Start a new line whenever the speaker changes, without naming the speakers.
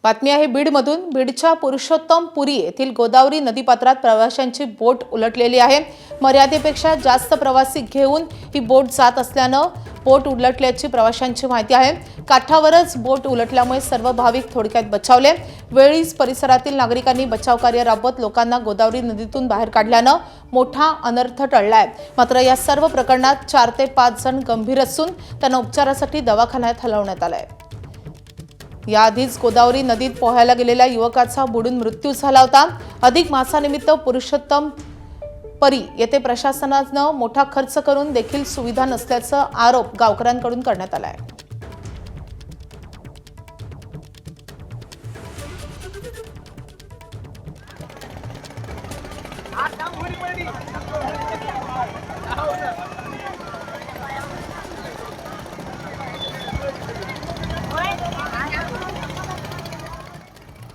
बातमी आहे बीडमधून। बीडच्या पुरुषोत्तमपुरी येथील गोदावरी नदीपात्रात प्रवाशांची बोट उलटलेली आहे। मर्यादेपेक्षा जास्त प्रवासी घेऊन ही बोट जात असल्याने बोट उलटल्याची प्रवाशांची माहिती आहे। काठावरच बोट उलटल्यामुळे सर्व भाविक थोडक्यात बचावले। वेळीच परिसरातील नागरिकांनी बचाव कार्य राबवत लोकांना गोदावरी नदीतून बाहेर काढल्याने मोठा अनर्थ टळलाय। मात्र या सर्व प्रकरणात 4 ते 5 जण गंभीर असून त्यांना उपचारासाठी दवाखान्यात हलवण्यात आले आहे। याआधीच गोदावरी नदीत पोहायला गेलेल्या युवकाचा बुडून मृत्यू झाला होता। अधिक मासानिमित्त पुरुषोत्तमपुरी येथे प्रशासनाने मोठा खर्च करून देखील सुविधा नसल्याचा आरोप गावकऱ्यांकडून करण्यात आला आहे।
आज काम होईल पडली.